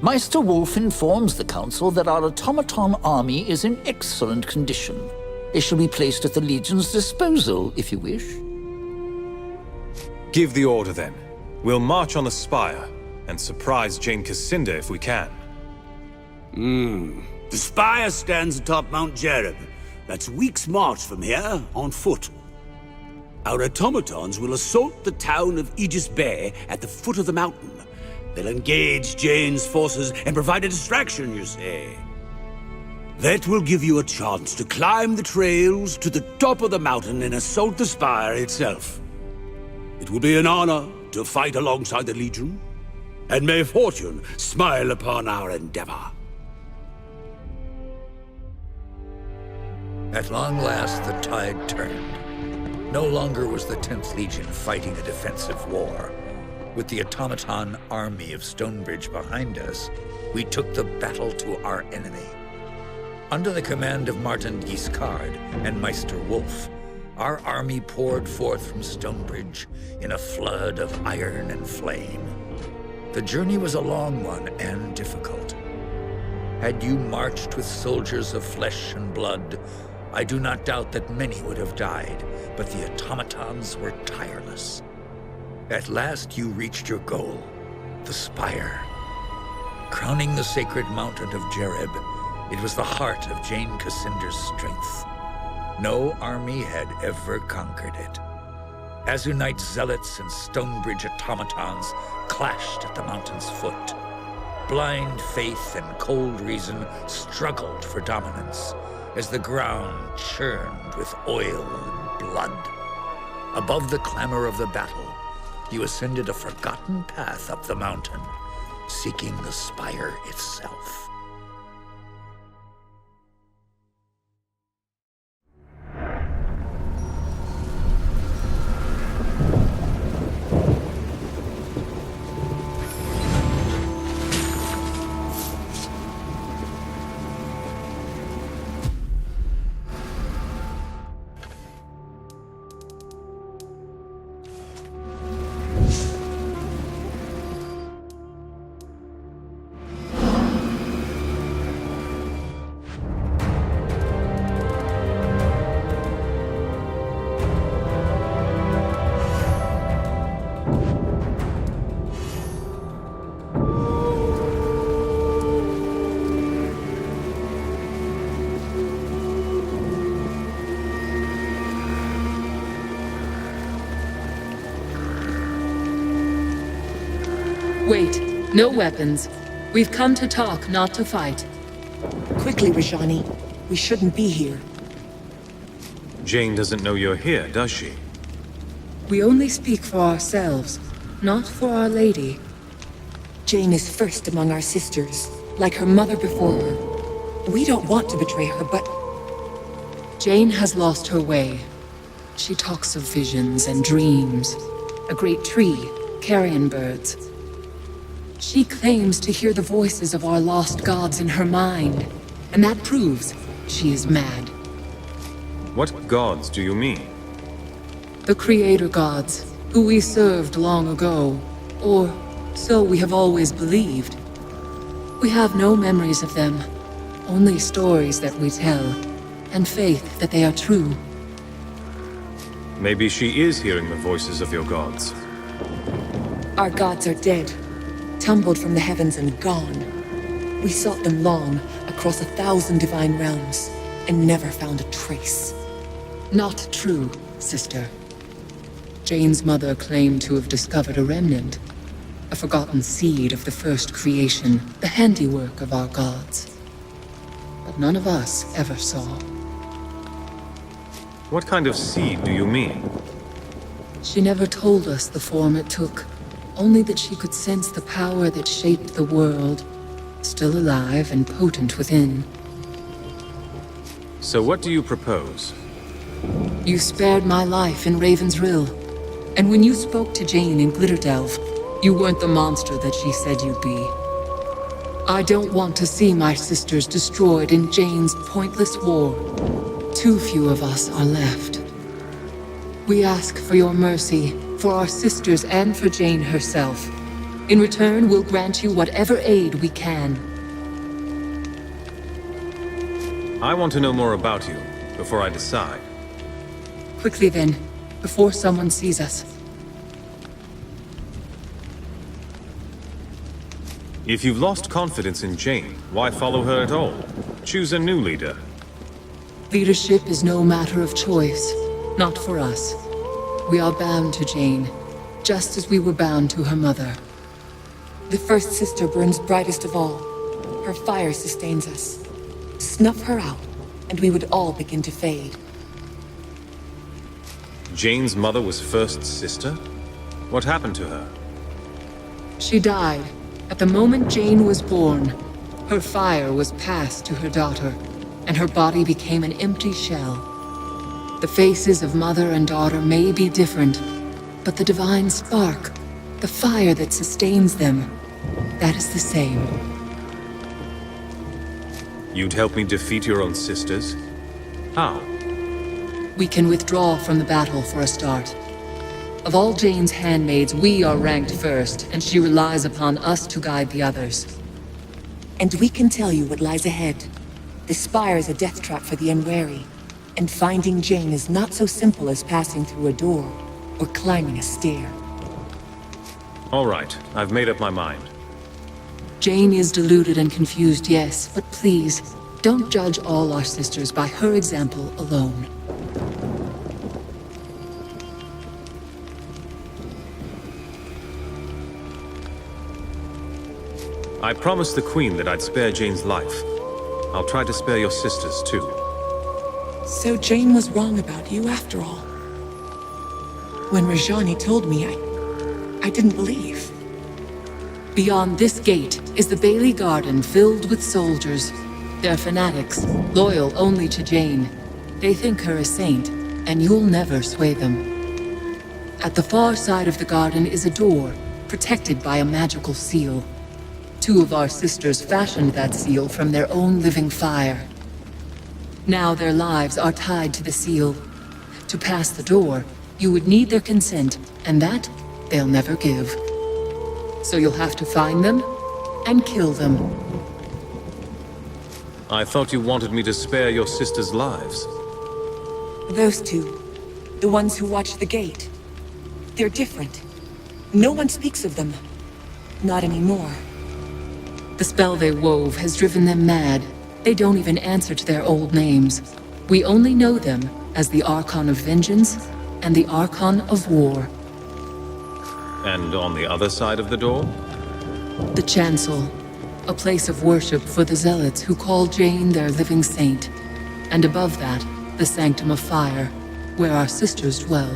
Meister Wolf informs the Council that our automaton army is in excellent condition. It shall be placed at the Legion's disposal, if you wish. Give the order, then. We'll march on the spire, and surprise Jane Cassinda if we can. The spire stands atop Mount Jereb. That's a week's march from here, on foot. Our automatons will assault the town of Aegis Bay at the foot of the mountain. They'll engage Jane's forces and provide a distraction, you say. That will give you a chance to climb the trails to the top of the mountain and assault the spire itself. It will be an honor to fight alongside the Legion, and may fortune smile upon our endeavor. At long last, the tide turned. No longer was the 10th Legion fighting a defensive war. With the automaton army of Stonebridge behind us, we took the battle to our enemy. Under the command of Martin Guiscard and Meister Wolf, our army poured forth from Stonebridge in a flood of iron and flame. The journey was a long one and difficult. Had you marched with soldiers of flesh and blood, I do not doubt that many would have died, but the automatons were tireless. At last you reached your goal, the spire. Crowning the sacred mountain of Jereb, it was the heart of Jane Cassinder's strength. No army had ever conquered it. Azunite zealots and Stonebridge automatons clashed at the mountain's foot. Blind faith and cold reason struggled for dominance as the ground churned with oil and blood. Above the clamor of the battle, you ascended a forgotten path up the mountain, seeking the spire itself. Wait, no weapons. We've come to talk, not to fight. Quickly, Rajani. We shouldn't be here. Jane doesn't know you're here, does she? We only speak for ourselves, not for Our Lady. Jane is first among our sisters, like her mother before her. We don't want to betray her, but... Jane has lost her way. She talks of visions and dreams. A great tree, carrion birds. She claims to hear the voices of our lost gods in her mind, and that proves she is mad. What gods do you mean? The creator gods, who we served long ago, or so we have always believed. We have no memories of them, only stories that we tell, and faith that they are true. Maybe she is hearing the voices of your gods. Our gods are dead, tumbled from the heavens and gone. We sought them long, across 1,000 divine realms, and never found a trace. Not true, sister. Jane's mother claimed to have discovered a remnant, a forgotten seed of the first creation, the handiwork of our gods. But none of us ever saw. What kind of seed do you mean? She never told us the form it took, only that she could sense the power that shaped the world, still alive and potent within. So what do you propose? You spared my life in Raven's Rill, and when you spoke to Jane in Glitterdelve, you weren't the monster that she said you'd be. I don't want to see my sisters destroyed in Jane's pointless war. Too few of us are left. We ask for your mercy, for our sisters and for Jane herself. In return, we'll grant you whatever aid we can. I want to know more about you before I decide. Quickly then, before someone sees us. If you've lost confidence in Jane, why follow her at all? Choose a new leader. Leadership is no matter of choice, not for us. We are bound to Jane, just as we were bound to her mother. The first sister burns brightest of all. Her fire sustains us. Snuff her out, and we would all begin to fade. Jane's mother was first sister? What happened to her? She died at the moment Jane was born. Her fire was passed to her daughter, and her body became an empty shell. The faces of mother and daughter may be different, but the divine spark, the fire that sustains them, that is the same. You'd help me defeat your own sisters? How? We can withdraw from the battle for a start. Of all Jane's handmaids, we are ranked first, and she relies upon us to guide the others. And we can tell you what lies ahead. The spire is a death trap for the unwary, and finding Jane is not so simple as passing through a door or climbing a stair. All right, I've made up my mind. Jane is deluded and confused, yes, but please, don't judge all our sisters by her example alone. I promised the Queen that I'd spare Jane's life. I'll try to spare your sisters, too. So Jane was wrong about you after all. When Rajani told me, I didn't believe. Beyond this gate is the Bailey Garden filled with soldiers. They're fanatics, loyal only to Jane. They think her a saint, and you'll never sway them. At the far side of the garden is a door, protected by a magical seal. Two of our sisters fashioned that seal from their own living fire. Now their lives are tied to the seal. To pass the door, you would need their consent, and that they'll never give. So you'll have to find them and kill them. I thought you wanted me to spare your sisters' lives. Those two, the ones who watch the gate, they're different. No one speaks of them. Not anymore. The spell they wove has driven them mad. They don't even answer to their old names. We only know them as the Archon of Vengeance and the Archon of War. And on the other side of the door? The Chancel, a place of worship for the Zealots who call Jane their living saint. And above that, the Sanctum of Fire, where our sisters dwell.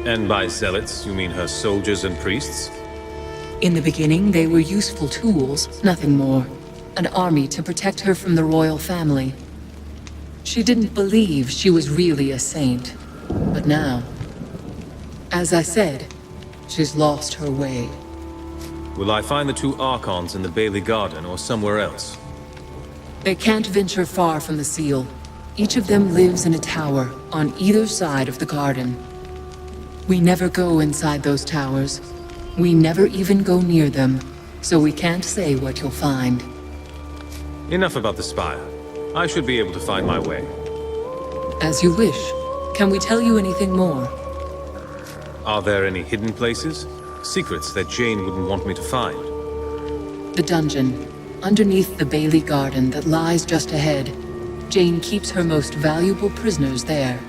And by zealots, you mean her soldiers and priests? In the beginning, they were useful tools, nothing more. An army to protect her from the royal family. She didn't believe she was really a saint. But now, as I said, she's lost her way. Will I find the two Archons in the Bailey Garden or somewhere else? They can't venture far from the seal. Each of them lives in a tower on either side of the garden. We never go inside those towers. We never even go near them, so we can't say what you'll find. Enough about the spire. I should be able to find my way. As you wish. Can we tell you anything more? Are there any hidden places? Secrets that Jane wouldn't want me to find? The dungeon, underneath the Bailey Garden that lies just ahead. Jane keeps her most valuable prisoners there.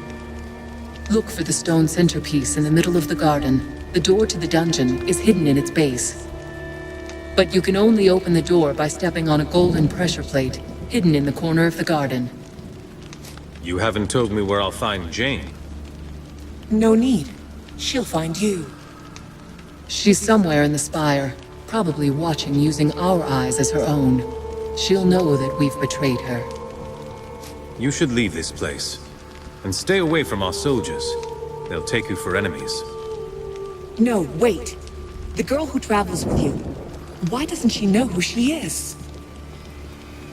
Look for the stone centerpiece in the middle of the garden. The door to the dungeon is hidden in its base. But you can only open the door by stepping on a golden pressure plate, hidden in the corner of the garden. You haven't told me where I'll find Jane. No need. She'll find you. She's somewhere in the spire, probably watching using our eyes as her own. She'll know that we've betrayed her. You should leave this place. And stay away from our soldiers. They'll take you for enemies. No, wait. The girl who travels with you. Why doesn't she know who she is?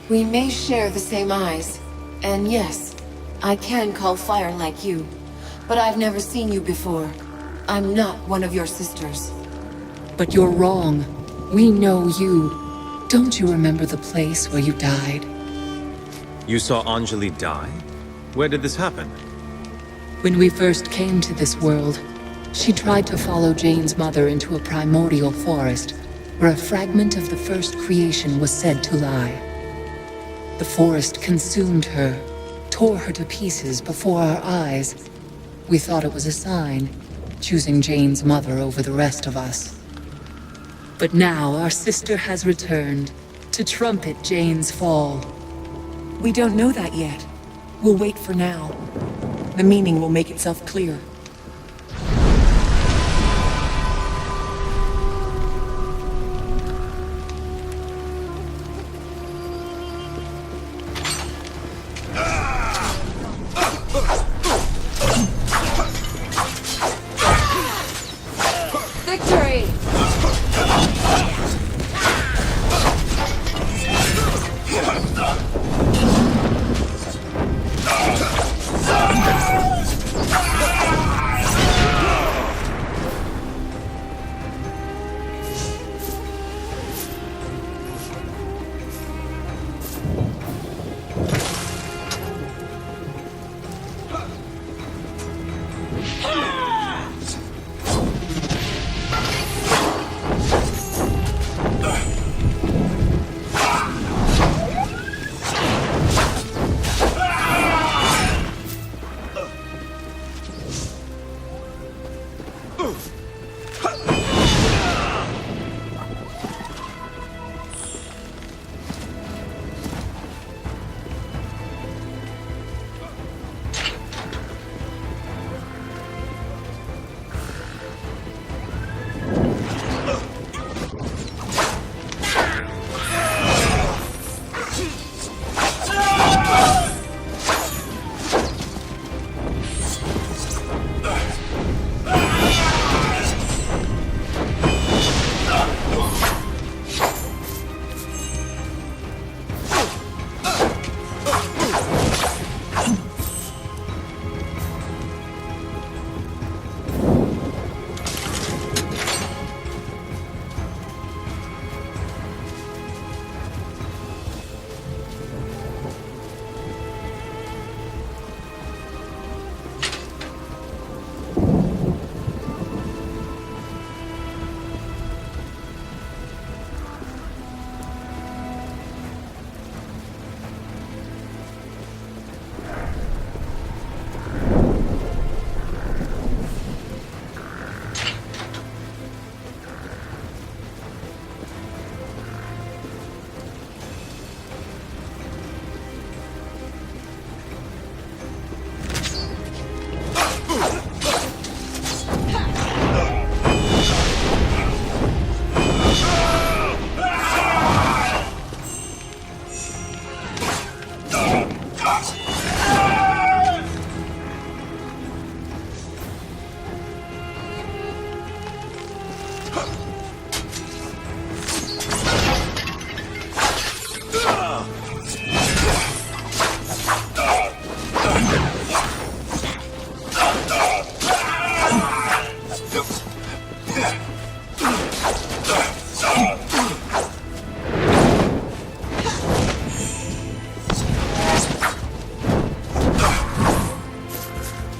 We may share the same eyes. And yes, I can call fire like you. But I've never seen you before. I'm not one of your sisters. But you're wrong. We know you. Don't you remember the place where you died? You saw Anjali die? Where did this happen? When we first came to this world, she tried to follow Jane's mother into a primordial forest, where a fragment of the first creation was said to lie. The forest consumed her, tore her to pieces before our eyes. We thought it was a sign, choosing Jane's mother over the rest of us. But now our sister has returned to trumpet Jane's fall. We don't know that yet. We'll wait for now. The meaning will make itself clear. Victory!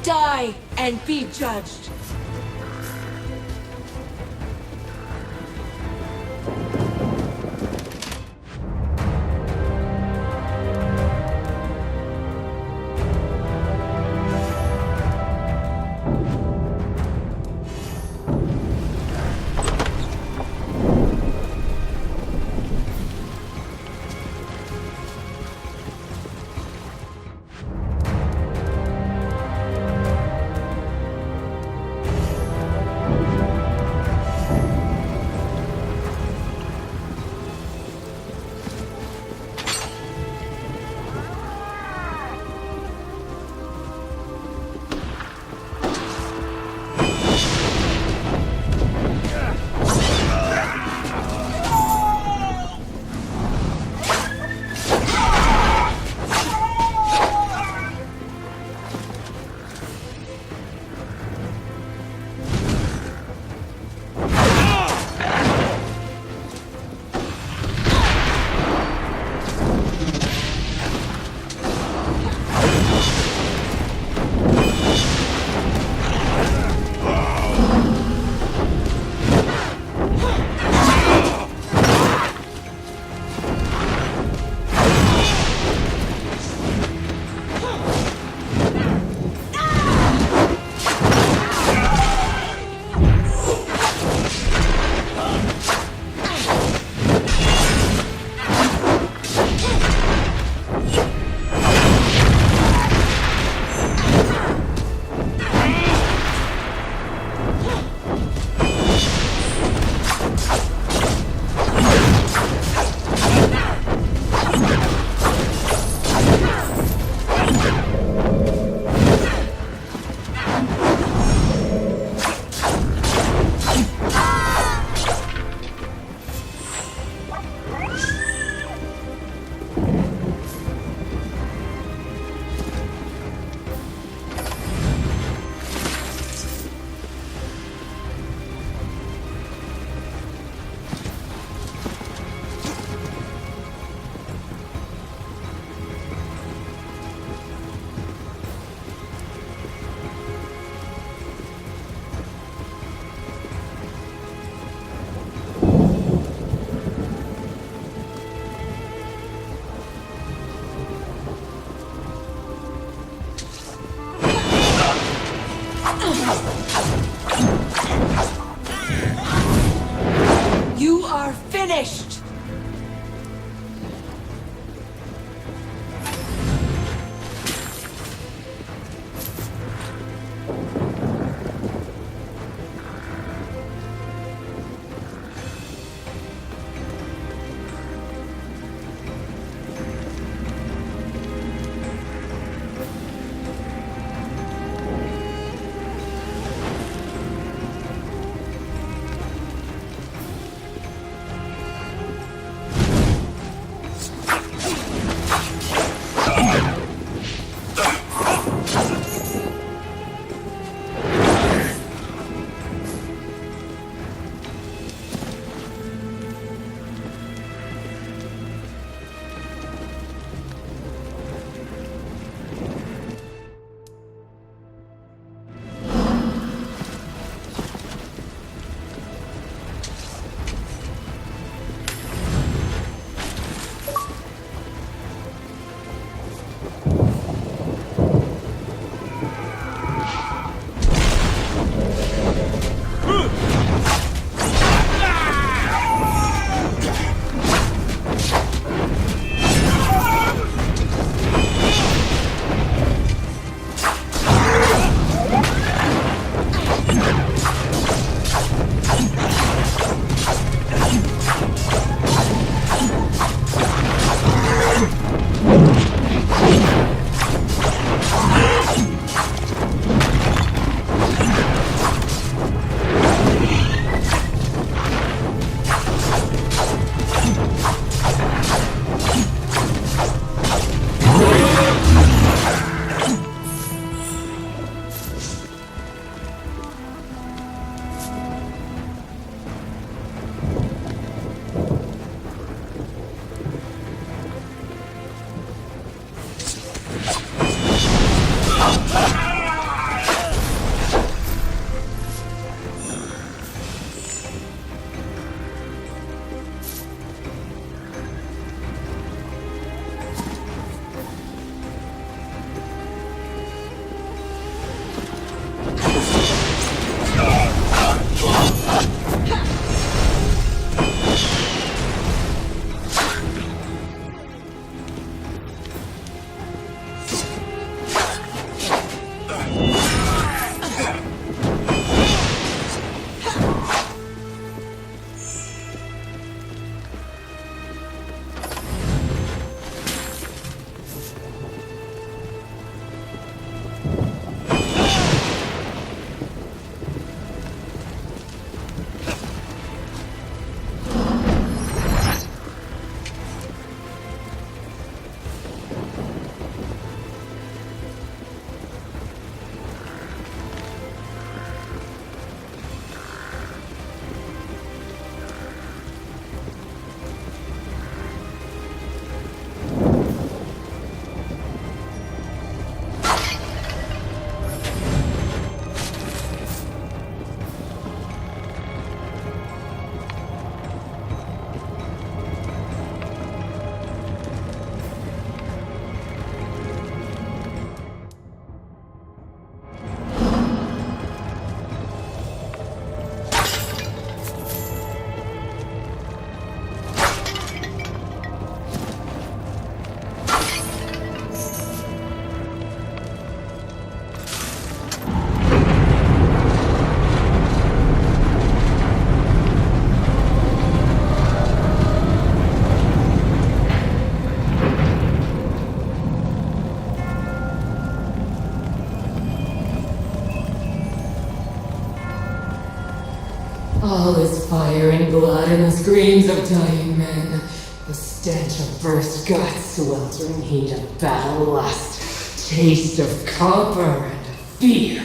Die and be judged. All is fire and blood and the screams of dying men. The stench of burst guts, sweltering heat of battle lust, taste of copper and fear.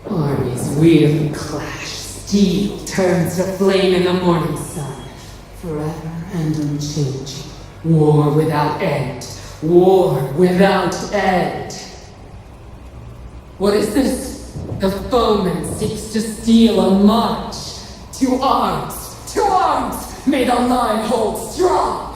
Armies wheel and clash, steel turns to flame in the morning sun, forever and unchanging. War without end, war without end. What is this? The foeman seeks to steal a march. To arms! To arms! May the line hold strong!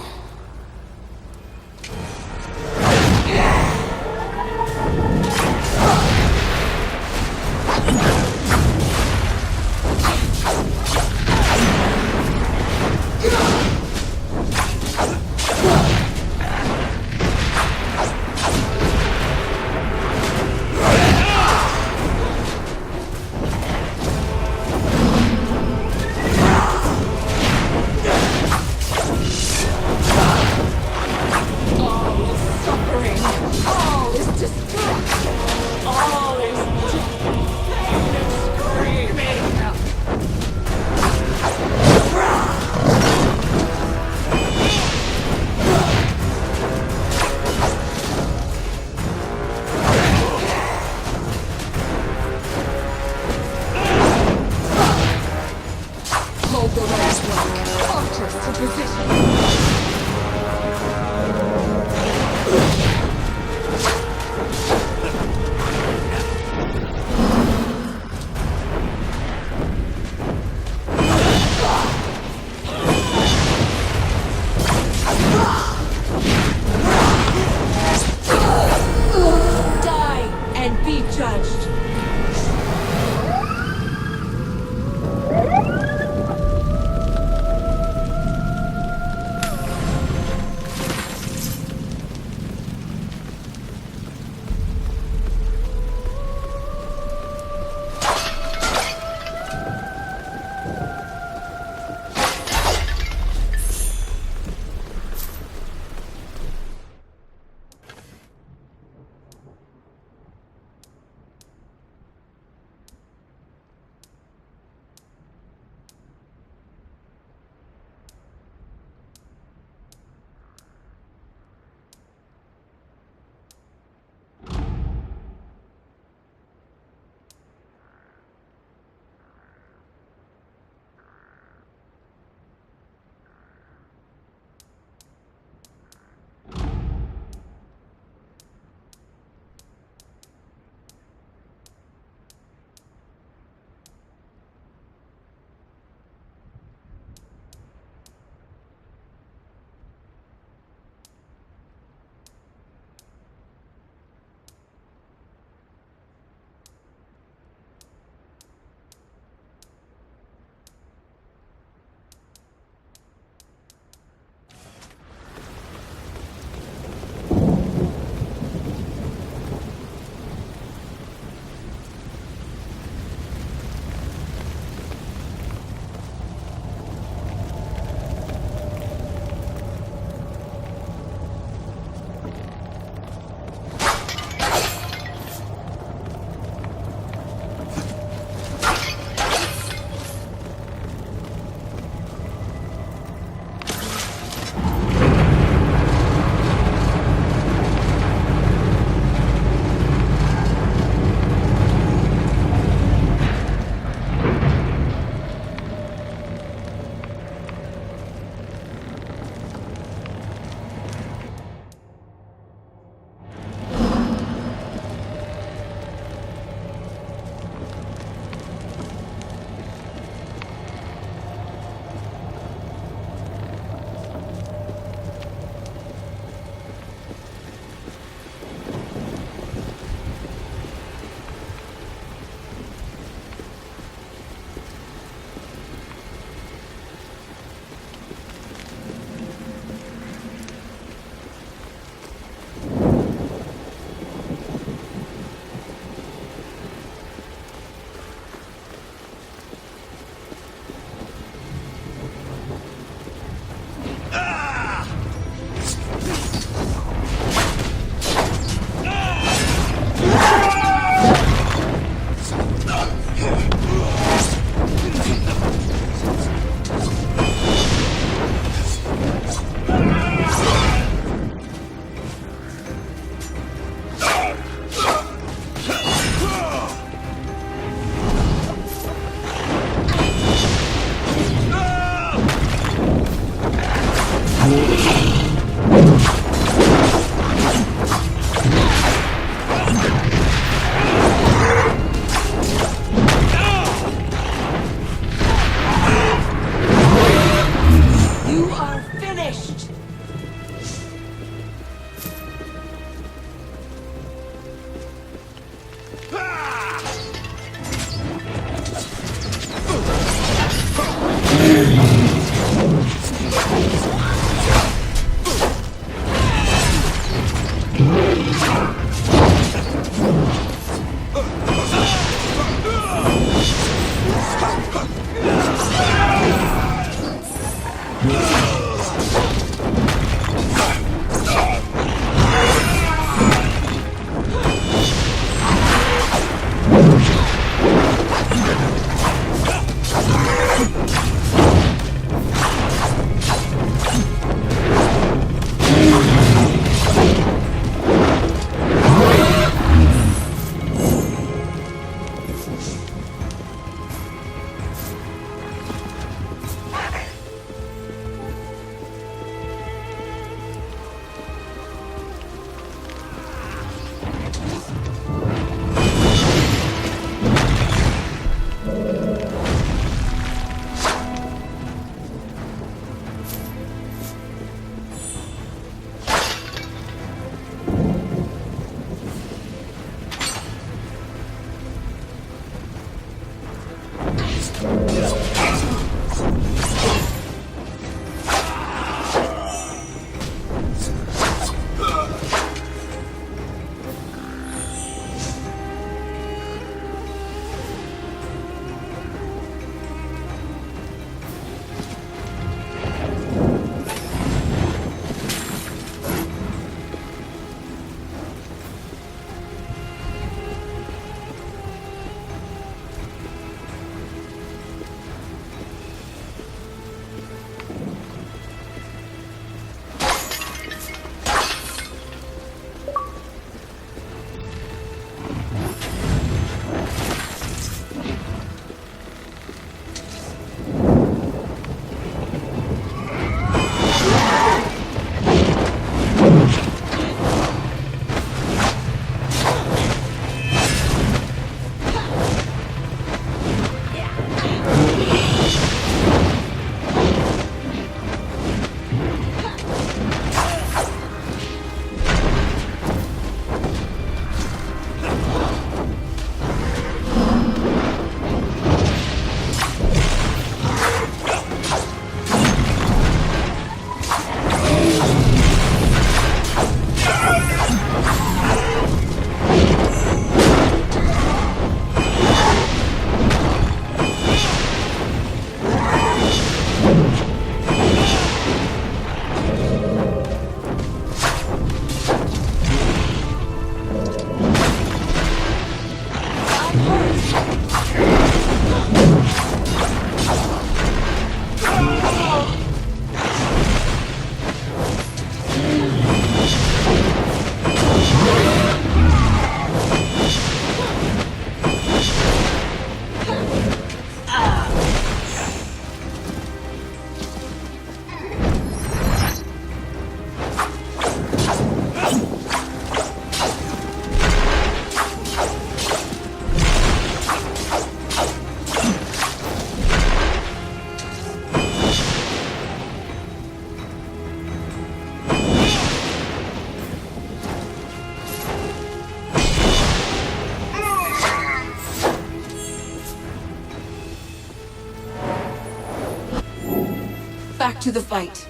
to the fight.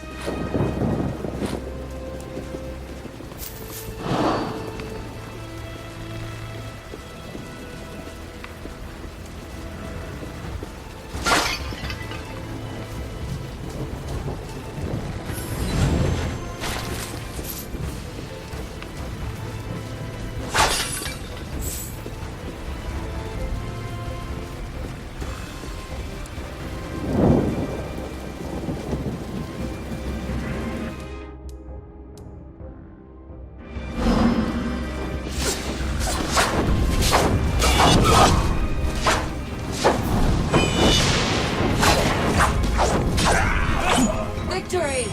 Victory!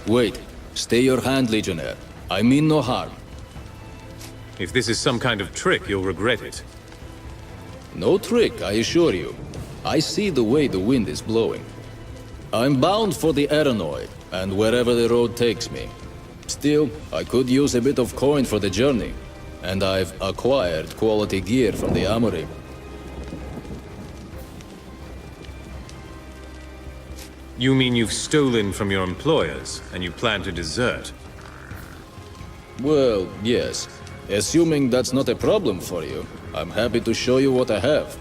Wait. Stay your hand, Legionnaire. I mean no harm. If this is some kind of trick, you'll regret it. No trick, I assure you. I see the way the wind is blowing. I'm bound for the Aranoid, and wherever the road takes me. Still, I could use a bit of coin for the journey, and I've acquired quality gear from the armory. You mean you've stolen from your employers, and you plan to desert? Well, yes. Assuming that's not a problem for you, I'm happy to show you what I have.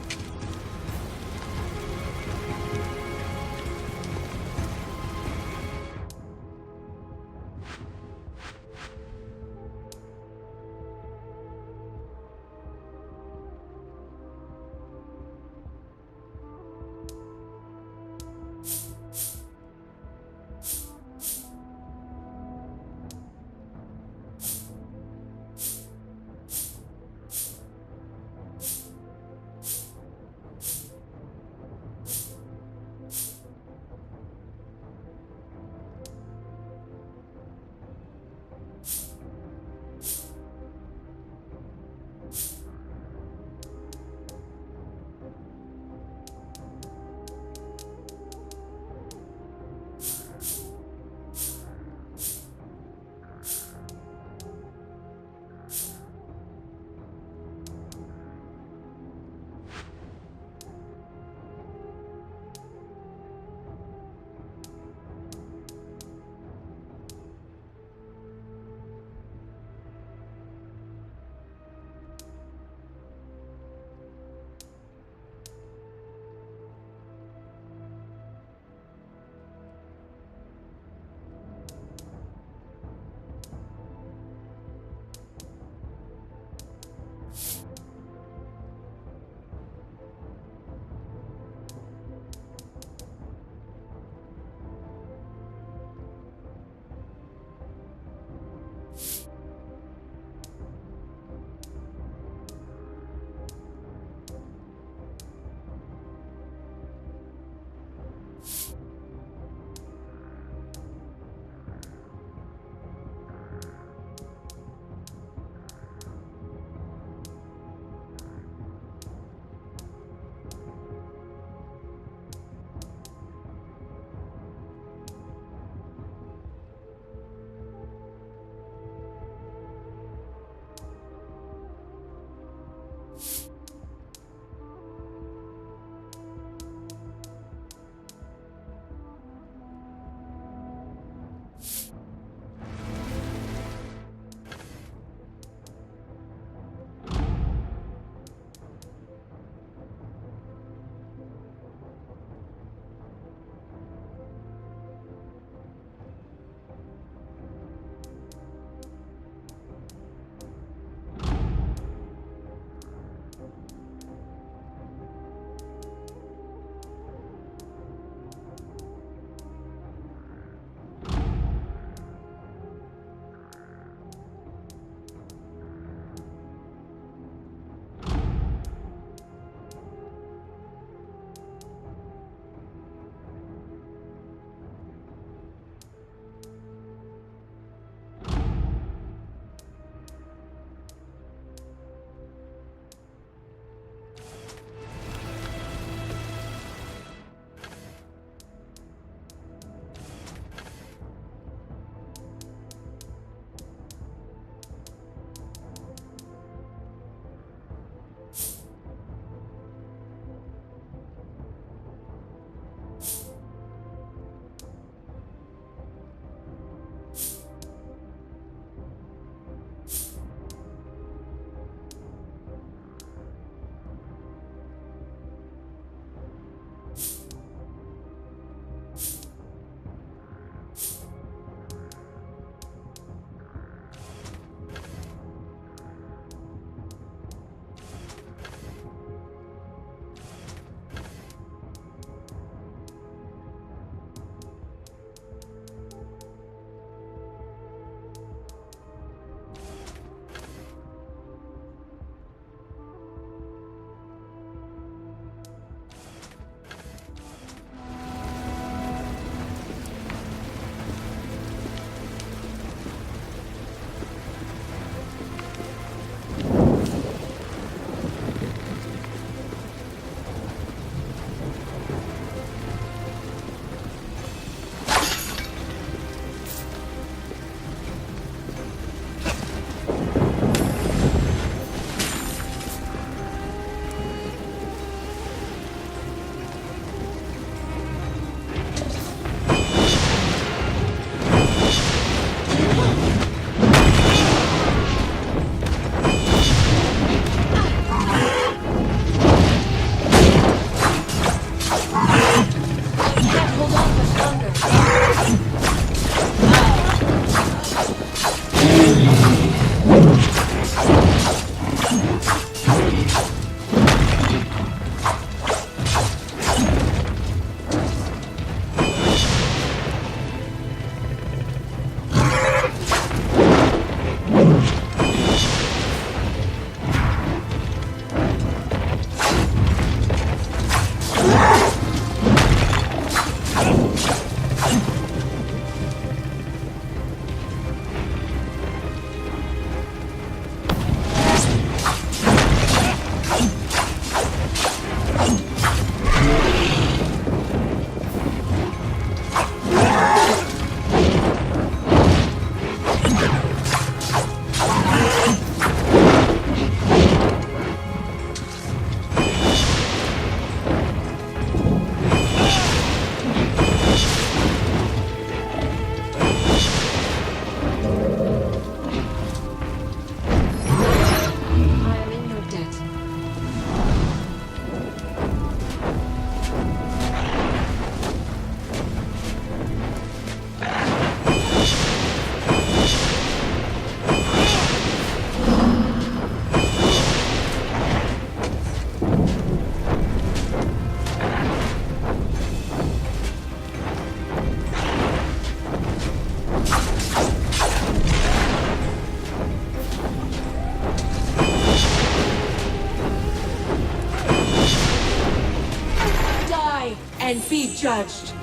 judged.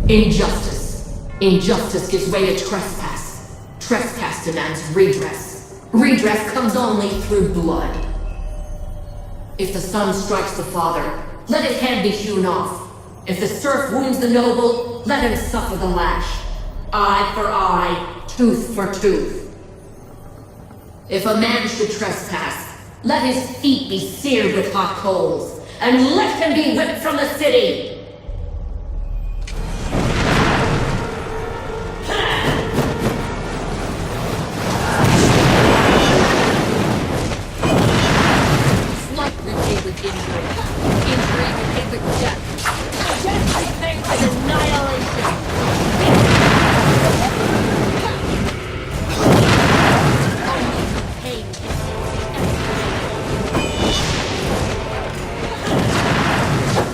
Injustice. Injustice gives way to trespass. Trespass demands redress. Redress comes only through blood. If the son strikes the father, let his hand be hewn off. If the serf wounds the noble, let him suffer the lash. Eye for eye, tooth for tooth. If a man should trespass, let his feet be seared with hot coals, and let him be whipped from the city!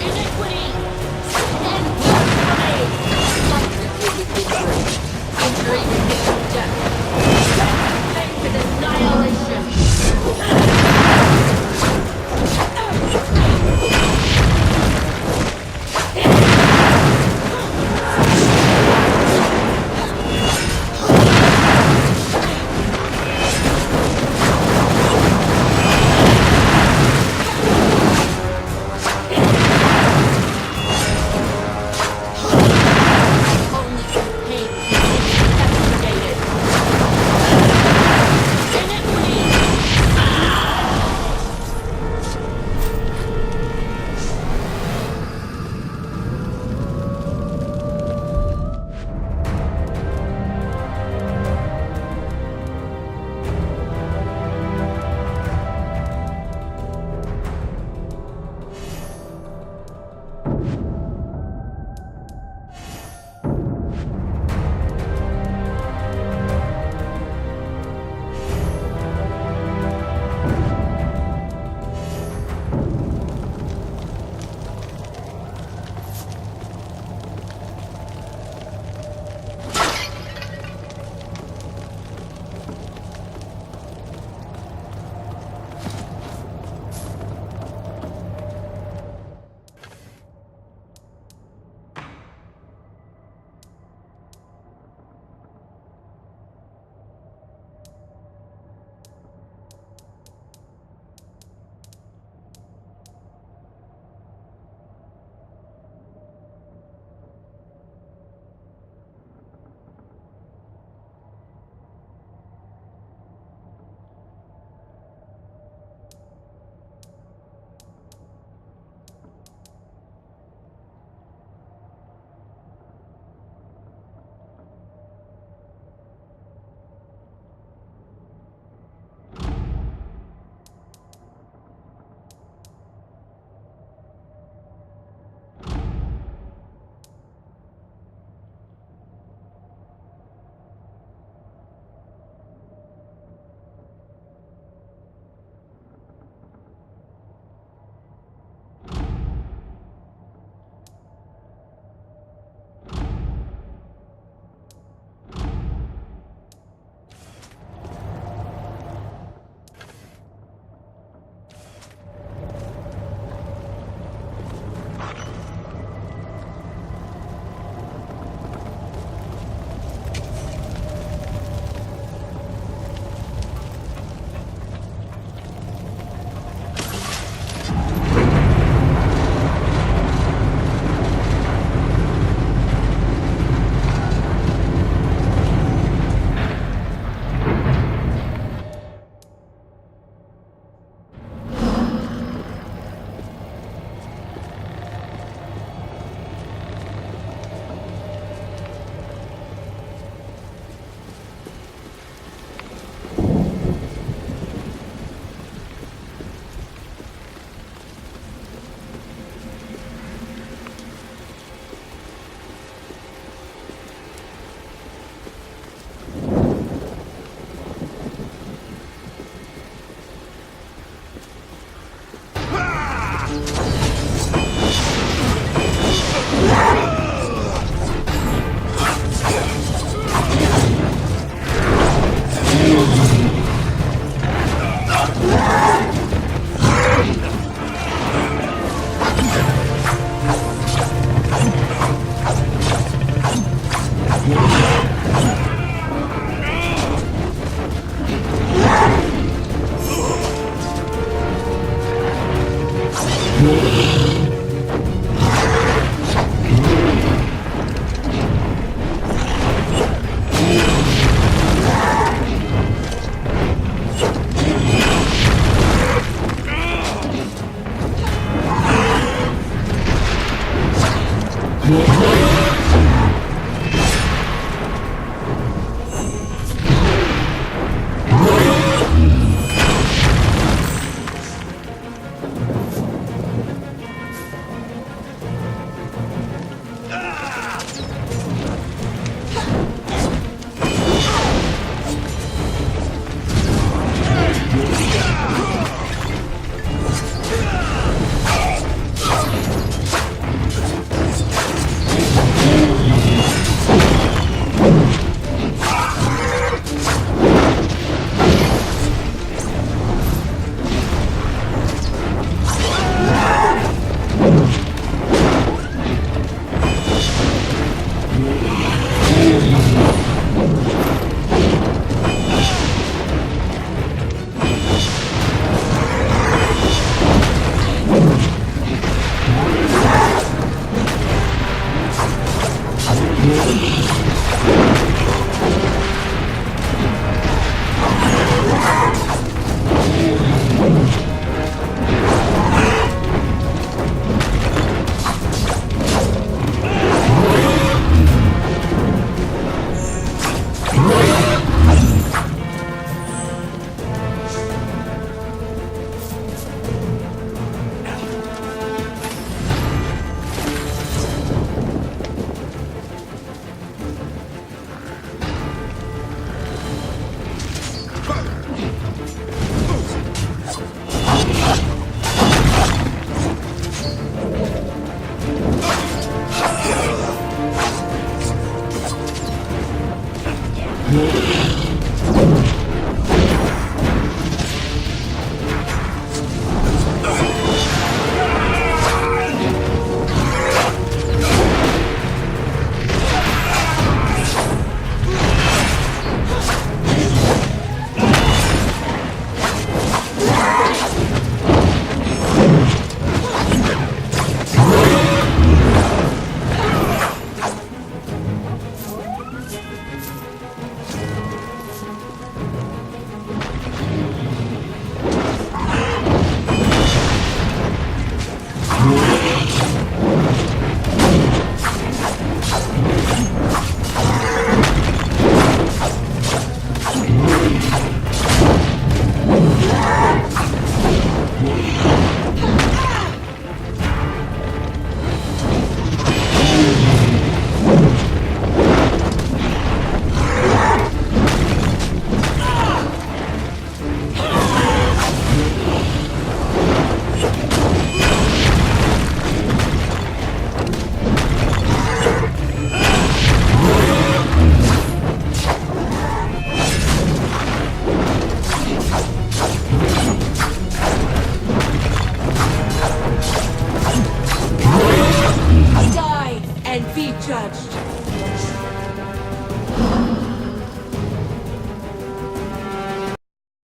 Iniquity!